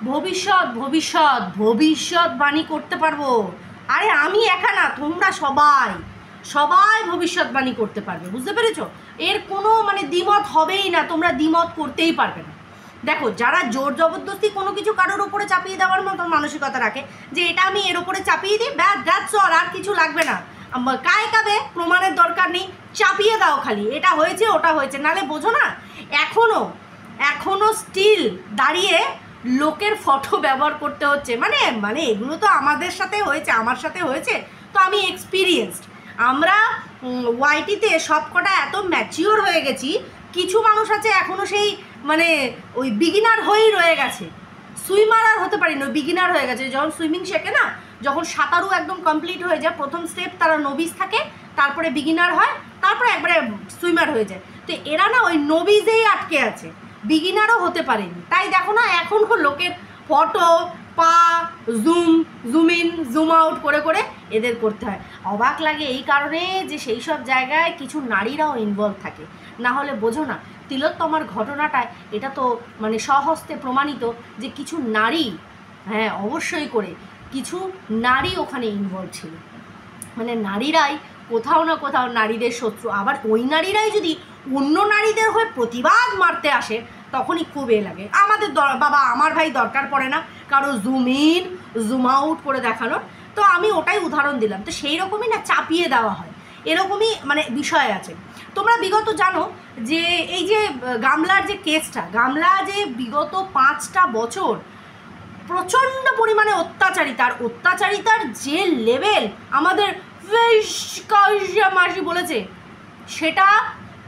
ভবিষ্যৎ ভবিষ্যৎ ভবিষ্যৎবাণী করতে পারবো। আরে আমি একা না, তোমরা সবাই সবাই ভবিষ্যৎবাণী করতে পারবে, বুঝতে পেরেছো? এর কোনো মানে দ্বিমত হবেই না, তোমরা দ্বিমত করতেই পারবে না। দেখো, যারা জোর জবরদস্তি কোনো কিছু কারোর উপরে চাপিয়ে দেওয়ার মতো মানসিকতা রাখে যে এটা আমি এর উপরে চাপিয়ে দিই, ব্যাস দ্যাটস অল, আর কিছু লাগবে না, কায় কাবে প্রমাণের দরকার নেই, চাপিয়ে দাও খালি এটা হয়েছে ওটা হয়েছে, নালে বোঝো না এখনো স্টিল দাঁড়িয়ে লোকের ফটো ব্যবহার করতে হচ্ছে। মানে মানে এগুলো তো আমাদের সাথে হয়েছে, আমার সাথে হয়েছে, তো আমি এক্সপিরিয়েন্সড। আমরা ওয়াইটিতে সব কটা এত ম্যাচিওর হয়ে গেছি, কিছু মানুষ আছে এখনও সেই মানে ওই বিগিনার হয়েই রয়ে গেছে, সুইমার আর হতে পারি না, বিগিনার হয়ে গেছে। যখন সুইমিং শেখে না, যখন সাঁতারু একদম কমপ্লিট হয়ে যায়, প্রথম স্টেপ তারা নবিজ থাকে, তারপরে বিগিনার হয়, তারপরে একবারে সুইমার হয়ে যায়। তো এরা না ওই নবিজেই আটকে আছে, বিগিনারও হতে পারেনি। তাই দেখো না, এখনও লোকের ফটো পা জুম ইন জুম আউট করে করে এদের করতে হয়। অবাক লাগে এই কারণে যে সেই সব জায়গায় কিছু নারীরাও ইনভলভ থাকে, না হলে বোঝো না তিলোত্তমার ঘটনাটায় এটা তো মানে স্বহস্তে প্রমাণিত যে কিছু নারী, হ্যাঁ অবশ্যই করে কিছু নারী ওখানে ইনভলভ ছিল। মানে নারীরাই কোথাও না কোথাও নারীদের শত্রু, আবার ওই নারীরাই যদি অন্য নারীদের হয়ে প্রতিবাদ মারতে আসে তখনই খুব লাগে। আমাদের বাবা আমার ভাই দরকার পড়ে না কারো জুম ইন জুম আউট করে দেখানোর, তো আমি ওটাই উদাহরণ দিলাম। তো সেই রকমই না চাপিয়ে দেওয়া হয়, এরকমই মানে বিষয় আছে। তোমরা বিগত জানো যে এই যে গামলার যে কেসটা, গামলা যে বিগত 5টা বছর প্রচণ্ড পরিমাণে অত্যাচারিতার যে লেভেল আমাদের মাসি বলেছে, সেটা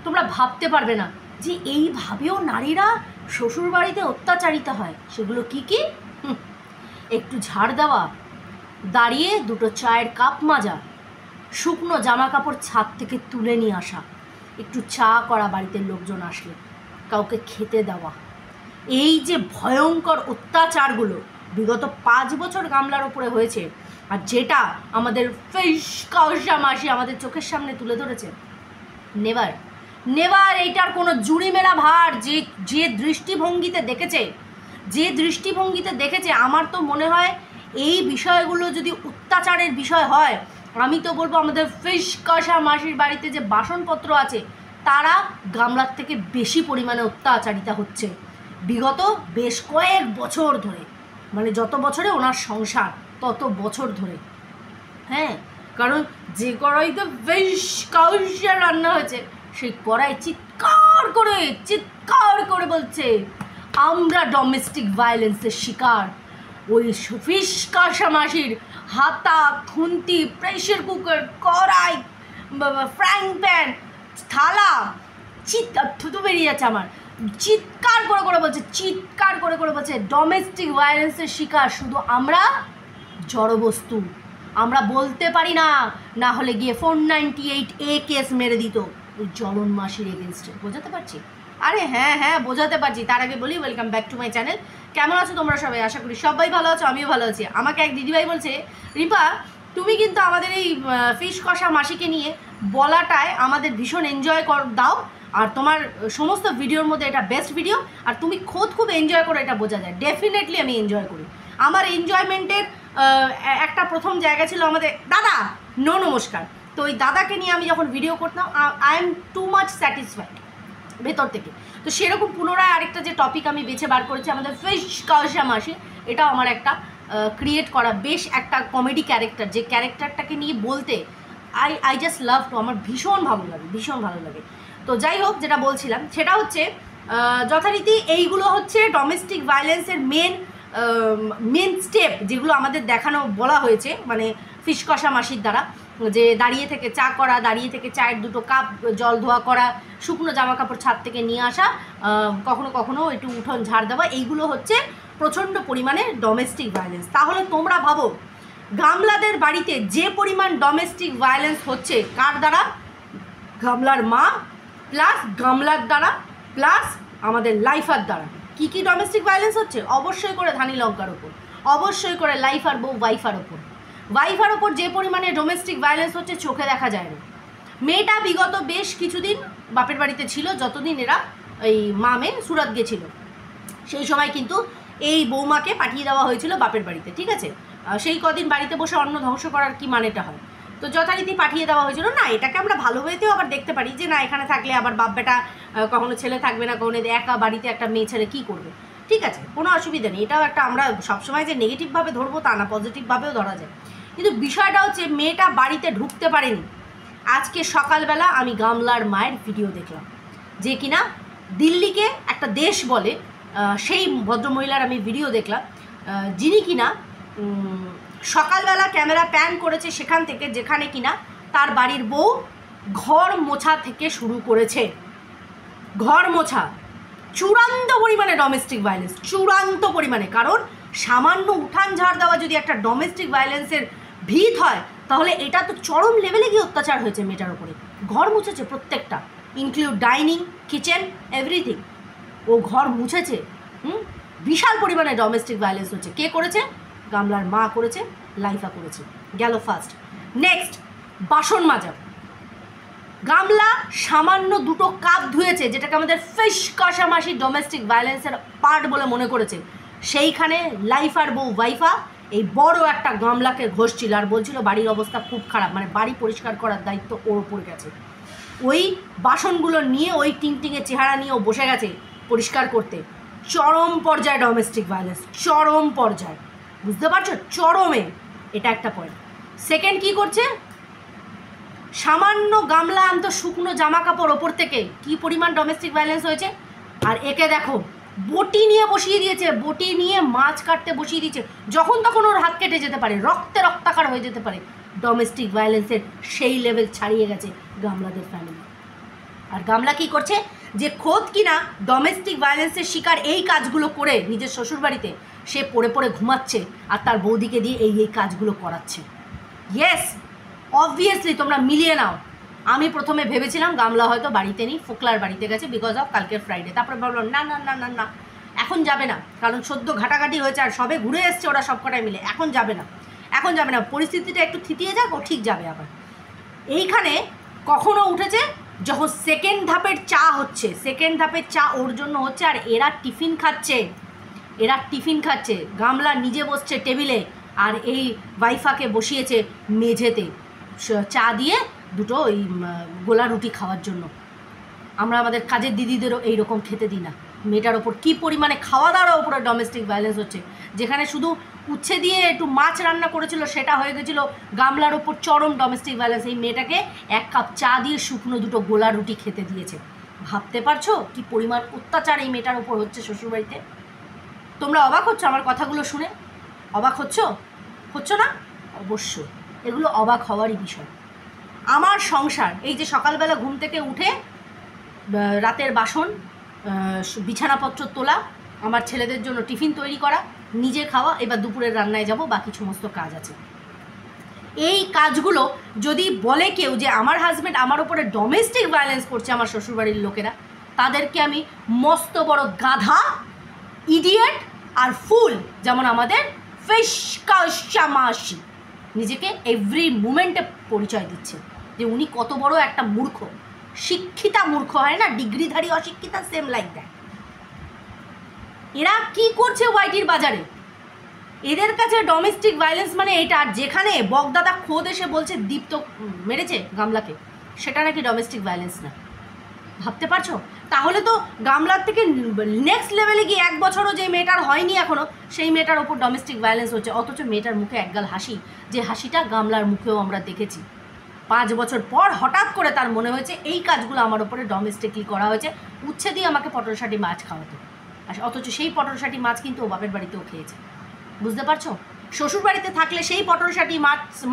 তোমরা ভাবতে পারবে না যে এইভাবেও নারীরা শ্বশুরবাড়িতে অত্যাচারিত হয়। সেগুলো কি কি? একটু ঝাড় দেওয়া, দাঁড়িয়ে দুটো চায়ের কাপ মাজা, শুকনো জামা কাপড় ছাদ থেকে তুলে নিয়ে আসা, একটু চা করা বাড়িতে লোকজন আসলে, কাউকে খেতে দেওয়া, এই যে ভয়ঙ্কর অত্যাচারগুলো বিগত 5 বছর গামলার উপরে হয়েছে, আর যেটা আমাদের মাসি আমাদের চোখের সামনে তুলে ধরেছে, নেভার নেভার এইটার কোনো জুড়ি মেলা ভার যে দৃষ্টিভঙ্গিতে দেখেছে, আমার তো মনে হয় এই বিষয়গুলো যদি অত্যাচারের বিষয় হয়, আমি তো বলবো আমাদের মাসির বাড়িতে যে বাসনপত্র আছে তারা গামলার থেকে বেশি পরিমাণে অত্যাচারিতা হচ্ছে বিগত বেশ কয়েক বছর ধরে। মানে যত বছরে ওনার সংসার তত বছর ধরে, হ্যাঁ, কারণ যে কড়াইতে বেশ রান্না হয়েছে সেই কড়াই চিৎকার করে বলছে আমরা ডোমেস্টিক ভায়োলেন্সের শিকার। ওই মাসির হাতা খুন্তি প্রেশার কুকার কড়াই ফ্রাইং প্যান থালা থুতু বেরিয়ে যাচ্ছে আমার, চিৎকার করে বলছে ডোমেস্টিক ভায়োলেন্সের শিকার শুধু আমরা জড়বস্তু, আমরা বলতে পারি না, না হলে গিয়ে 498A কেস মেরে দিত ওই জ্বলন মাসির এগেনস্টে। বোঝাতে পারছি? আরে হ্যাঁ বোঝাতে পারছি। তার আগে বলি welcome back to my channel. কেমন আছো তোমরা সবাই? আশা করি সবাই ভালো আছো, আমিও ভালো আছি। আমাকে এক দিদিভাই বলছে, রিপা তুমি কিন্তু আমাদের এই ফিশ কষা মাসিকে নিয়ে বলাটায় আমাদের ভীষণ এনজয় দাও, আর তোমার সমস্ত ভিডিওর মধ্যে এটা বেস্ট ভিডিও, আর তুমি খুব এনজয় করো, এটা বোঝা যায়। ডেফিনেটলি আমি এনজয় করি। আমার এনজয়মেন্টের একটা প্রথম জায়গা ছিল আমাদের দাদা, নমস্কার। তো ওই দাদাকে নিয়ে আমি যখন ভিডিও করতাম, I am too much satisfied ভেতর থেকে। তো সেরকম পুনরায় আরেকটা যে টপিক আমি বেছে বার করেছি আমাদের ফিশ কষা মাসি, এটাও আমার একটা ক্রিয়েট করা বেশ একটা কমেডি ক্যারেক্টার, যে ক্যারেক্টারটাকে নিয়ে বলতে আই জাস্ট লাভ টু, আমার ভীষণ ভালো লাগে। তো যাই হোক, যেটা বলছিলাম সেটা হচ্ছে যথারীতি এইগুলো হচ্ছে ডোমেস্টিক ভায়োলেন্সের মেন স্টেপ, যেগুলো আমাদের দেখানো বলা হয়েছে মানে ফিশ কষা মাসির দ্বারা, যে দাঁড়িয়ে থেকে চা করা, দাঁড়িয়ে থেকে চায়ের দুটো কাপ জল ধোয়া করা, শুকনো জামা কাপড় ছাদ থেকে নিয়ে আসা, কখনো কখনো একটু উঠোন ঝাড় দেওয়া, এইগুলো হচ্ছে প্রচণ্ড পরিমাণে ডোমেস্টিক ভায়োলেন্স। তাহলে তোমরা ভাবো গামলাদের বাড়িতে যে পরিমাণ ডোমেস্টিক ভায়োলেন্স হচ্ছে কার দ্বারা? গামলার মা প্লাস গামলার দ্বারা প্লাস আমাদের লাইফার দ্বারা। কী কী ডোমেস্টিক ভায়োলেন্স হচ্ছে? অবশ্যই করে ধানি লঙ্কার ওপর, অবশ্যই করে লাইফার বউ ওয়াইফার ওপর যে পরিমাণে ডোমেস্টিক ভায়োলেন্স হচ্ছে চোখে দেখা যায় না। মেয়েটা বিগত বেশ কিছুদিন বাপের বাড়িতে ছিল, যতদিন এরা এই মামে সুরাত গেছিল, সেই সময় কিন্তু এই বৌমাকে পাঠিয়ে দেওয়া হয়েছিল বাপের বাড়িতে, ঠিক আছে? সেই কদিন বাড়িতে বসে অন্ন ধ্বংস করার কি মানেটা হয়? তো যথারীতি পাঠিয়ে দেওয়া হয়েছিল। না, এটাকে আমরা ভালো ওয়েতেও আবার দেখতে পারি যে না, এখানে থাকলে আবার বাপ বেটা কখনো ছেলে থাকবে না, কখনো একা বাড়িতে একটা মেয়ে ছেলে কী করবে, ঠিক আছে, কোনো অসুবিধা নেই। এটাও একটা, আমরা সবসময় যে নেগেটিভভাবে ধরবো তা না, পজিটিভভাবেও ধরা যায়। কিন্তু বিষয়টা হচ্ছে মেয়েটা বাড়িতে ঢুকতে পারেনি। আজকে সকালবেলা আমি গামলার মায়ের ভিডিও দেখলাম, যে কিনা দিল্লিকে একটা দেশ বলে, সেই ভদ্রমহিলার আমি ভিডিও দেখলাম, যিনি কিনা সকালবেলা ক্যামেরা প্যান করেছে সেখান থেকে, যেখানে কিনা তার বাড়ির বউ ঘর মোছা থেকে শুরু করেছে। ঘর মোছা, চূড়ান্ত পরিমাণে ডোমেস্টিক ভায়োলেন্স, চূড়ান্ত পরিমাণে। কারণ সামান্য উঠান ঝাড় দেওয়া যদি একটা ডোমেস্টিক ভায়োলেন্সের ভিত হয়, তাহলে এটা তো চরম লেভেলে গিয়ে অত্যাচার হয়েছে মেয়েটার উপরে। ঘর মুছেছে প্রত্যেকটা, ইনক্লুড ডাইনিং, কিচেন, এভরিথিং। ও ঘর মুছেছে। বিশাল পরিমাণে ডোমেস্টিক ভায়োলেন্স হচ্ছে। কে করেছে? গামলার মা করেছে, লাইফা করেছে। গেল ফার্স্ট। নেক্সট, বাসন মাজা। গামলা সামান্য দুটো কাপ ধুয়েছে, যেটাকে আমাদের ফিশ কষামাসি ডোমেস্টিক ভায়োলেন্সের পার্ট বলে মনে করেছে। সেইখানে লাইফার বউ ওয়াইফা এই বড় একটা গামলাকে ঘষছিল আর বলছিল বাড়ির অবস্থা খুব খারাপ, মানে বাড়ি পরিষ্কার করার দায়িত্ব ওর উপর গেছে। ওই বাসনগুলো নিয়ে, ওই টিংটিংয়ের চেহারা নিয়ে ও বসে গেছে পরিষ্কার করতে। চরম পর্যায়ে ডোমেস্টিক ভায়োলেন্স, চরম পর্যায়ে, বুঝতে পারছো? চরমে। এটা একটা পয়েন্ট। সেকেন্ড, কি করছে? সামান্য গামলা আনতো শুকনো জামা কাপড় ওপর থেকে, কি পরিমাণ ডোমেস্টিক ভায়োলেন্স হয়েছে। আর একে দেখো, বটি নিয়ে বসিয়ে দিয়েছে, বটি নিয়ে মাছ কাটতে বসিয়ে দিয়েছে। যখন তখন ওর হাত কেটে যেতে পারে, রক্তে রক্তাকার হয়ে যেতে পারে। ডোমেস্টিক ভায়োলেন্সের সেই লেভেল ছাড়িয়ে গেছে গামলাদের ফ্যামিলি। আর গামলা কি করছে? যে খোদ কিনা ডোমেস্টিক ভায়োলেন্সের শিকার এই কাজগুলো করে নিজের শ্বশুরবাড়িতে, সে পড়ে পড়ে ঘুমাচ্ছে আর তার বৌদিকে দিয়ে এই কাজগুলো করাচ্ছে। ইয়েস, অবভিয়াসলি তোমরা মিলিয়ে নাও। আমি প্রথমে ভেবেছিলাম গামলা হয়তো বাড়িতে নেই, ফোকলার বাড়িতে গেছে বিকজ অফ কালকের ফ্রাইডে। তারপরে ভাবলাম না না না না না, এখন যাবে না, কারণ সদ্য ঘাটাঘাটি হয়েছে আর সবে ঘুরে এসছে ওরা সব কটাই মিলে। এখন যাবে না, এখন যাবে না, পরিস্থিতিটা একটু থিতিয়ে যাক, ও ঠিক যাবে আবার। এইখানে কখনো উঠেছে যখন সেকেন্ড ধাপের চা হচ্ছে, সেকেন্ড ধাপের চা ওর জন্য হচ্ছে, আর এরা টিফিন খাচ্ছে, এরা টিফিন খাচ্ছে। গামলা নিজে বসছে টেবিলে আর এই ওয়াইফাকে বসিয়েছে মেঝেতে চা দিয়ে দুটো ওই গোলা রুটি খাওয়ার জন্য। আমরা আমাদের কাজের দিদিদেরও এইরকম খেতে দিই না। মেয়েটার ওপর কী পরিমাণে খাওয়া দাওয়ার ওপরে ডোমেস্টিক ভায়োলেন্স হচ্ছে। যেখানে শুধু উচ্ছে দিয়ে একটু মাছ রান্না করেছিল, সেটা হয়ে গেছিলো গামলার ওপর চরম ডোমেস্টিক ভায়োলেন্স। এই মেয়েটাকে 1 কাপ চা দিয়ে শুকনো দুটো গোলা রুটি খেতে দিয়েছে। ভাবতে পারছো কি পরিমাণ অত্যাচার এই মেয়েটার ওপর হচ্ছে শ্বশুরবাড়িতে? তোমরা অবাক হচ্ছ আমার কথাগুলো শুনে? অবাক হচ্ছ না? অবশ্যই, এগুলো অবাক হওয়ারই বিষয়। আমার সংসার, এই যে সকালবেলা ঘুম থেকে উঠে রাতের বাসন, বিছানাপত্র তোলা, আমার ছেলেদের জন্য টিফিন তৈরি করা, নিজে খাওয়া, এবার দুপুরের রান্নায় যাব, বাকি সমস্ত কাজ আছে। এই কাজগুলো যদি বলে কেউ যে আমার হাজব্যান্ড আমার উপরে ডোমেস্টিক ভায়োলেন্স করছে, আমার শ্বশুরবাড়ির লোকেরা, তাদেরকে আমি মস্ত বড় গাধা, ইডিয়েট আর ফুল, যেমন আমাদের ফিশকাশামাসি নিজেকে এভরি মুমেন্টে পরিচয় দিচ্ছে যে উনি কত বড় একটা মূর্খ, শিক্ষিতা মূর্খ হয় না, ডিগ্রিধারী অশিক্ষিতা, সেম লাইক দ্যাট। এরা কি করছে ওয়াইটির বাজারে? এদের কাছে ডোমেস্টিক ভায়োলেন্স মানে এটা। আর যেখানে বগদাদা খোদ এসে বলছে দীপ্ত মেরেছে গামলাকে, সেটা নাকি ডোমেস্টিক ভায়োলেন্স না। ভাবতে পারছো? তাহলে তো গামলার থেকে নেক্সট লেভেলে গিয়ে 1 বছরও যে মেয়েটার হয়নি এখনও, সেই মেয়েটার ওপর ডোমেস্টিক ভায়োলেন্স হচ্ছে। অথচ মেয়েটার মুখে একগাল হাসি, যে হাসিটা গামলার মুখেও আমরা দেখেছি। 5 বছর পর হঠাৎ করে তার মনে হয়েছে এই কাজগুলো আমার ওপরে ডোমেস্টিকলি করা হয়েছে, উচ্ছে দিয়ে আমাকে পটলশাটি মাছ খাওয়াতো। অথচ সেই পটলশাটি মাছ কিন্তু ও বাপের বাড়িতেও খেয়েছে। বুঝতে পারছো? শ্বশুর বাড়িতে থাকলে সেই পটলশাটি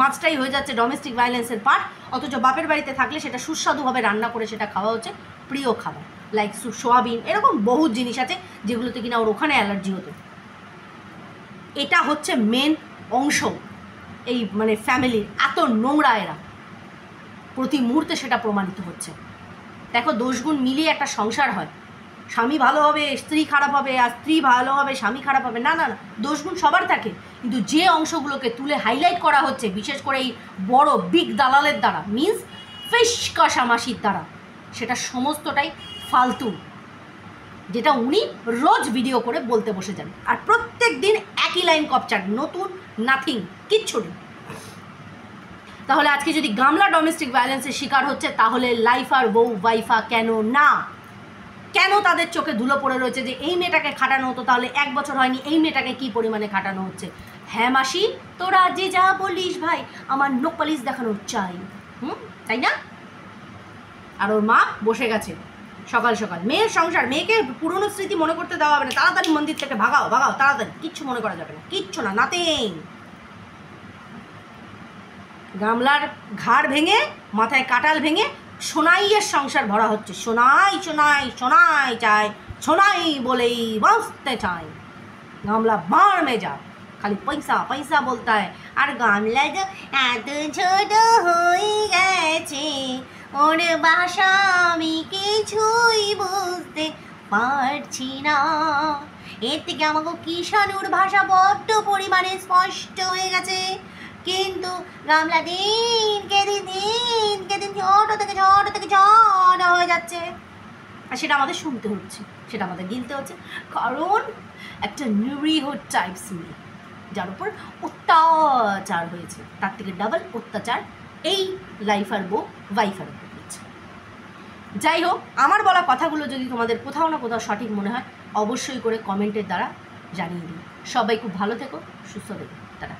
মাছটাই হয়ে যাচ্ছে ডোমেস্টিক ভায়োলেন্সের পার্ট, অথচ বাপের বাড়িতে থাকলে সেটা সুস্বাদুভাবে রান্না করে সেটা খাওয়া হচ্ছে প্রিয় খাবার, লাইক সোয়াবিন, এরকম বহু জিনিস আছে যেগুলোতে কিনা ওর ওখানে অ্যালার্জি হতো। এটা হচ্ছে মেন অংশ এই মানে ফ্যামিলির। এত নোংরা এরা, প্রতি মুহূর্তে সেটা প্রমাণিত হচ্ছে। দেখো, দোষগুণ মিলিয়ে একটা সংসার হয়। স্বামী ভালো হবে, স্ত্রী খারাপ হবে, আর স্ত্রী ভালো হবে, স্বামী খারাপ হবে, না না না, দোষগুণ সবার থাকে। কিন্তু যে অংশগুলোকে তুলে হাইলাইট করা হচ্ছে, বিশেষ করে এই বড় বিগ দালালের দ্বারা, মিন্স ফিশ কষামাসির দ্বারা, সেটা সমস্তটাই ফালতু। যেটা উনি রোজ ভিডিও করে বলতে বসে যান, আর প্রত্যেক দিন একই লাইন কপচার, নতুন নাথিং, কিচ্ছু নেই। তাহলে আজকে যদি গামলা ডোমেস্টিক ভায়োলেন্সের শিকার হচ্ছে, তাহলে লাইফার বউ ওয়াইফা কেন না? কেন তাদের চোখে ধুলো পড়ে রয়েছে যে এই মেয়েটাকে খাটানো হতো, তাহলে 1 বছর হয়নি, এই মেয়েটাকে কী পরিমাণে খাটানো হচ্ছে? হ্যাঁ মাসি, তোরা যে যা বলিস ভাই, আমার নোক পালিশ দেখানোর চাই, তাই না? আর ওর মা বসে গেছে সকাল সকাল, মেয়ের সংসার, মেয়েকে পুরনো স্মৃতি মনে করতে দেওয়া হবে না, তাড়াতাড়ি মন্দির থেকে ভাগাও ভাগাও তাড়াতাড়ি, কিচ্ছু মনে করা যাবে না, কিচ্ছু না, নাথিং। গামলার ঘাড় ভেঙে, মাথায় কাটাল ভেঙে সোনাইয়ের সংসার ভরা হচ্ছে, সোনাই সোনাই সোনাই চাই, সোনাই বলেই বাঁচতে চাই। গামলা মার মে যা, খালি পয়সা পয়সা বলতা হয়। আর গামলা তো এত ছোট হয়ে গেছে, ওর ভাষা আমি কিছুই বুঝতে পারছি না। এর থেকে আমাকে কিষাণুর ভাষা বড্ড পরিমাণে স্পষ্ট হয়ে গেছে, কিন্তু গামলা দিনকে দিন ছোট থেকে ছোট হয়ে যাচ্ছে, আর সেটা আমাদের শুনতে হচ্ছে, সেটা আমাদের গিলতে হচ্ছে, কারণ একটা নিরীহ টাইপস মেয়ে যার উপর অত্যাচার হয়েছে, তার থেকে ডাবল অত্যাচার এই লাইফার বউ ওয়াইফার উপর হচ্ছে। যাই হোক, আমার বলা কথাগুলো যদি তোমাদের কোথাও না কোথাও সঠিক মনে হয়, অবশ্যই করে কমেন্টের দ্বারা জানিয়ে দিন। সবাই খুব ভালো থেকো, সুস্থ থেকো, টাটা।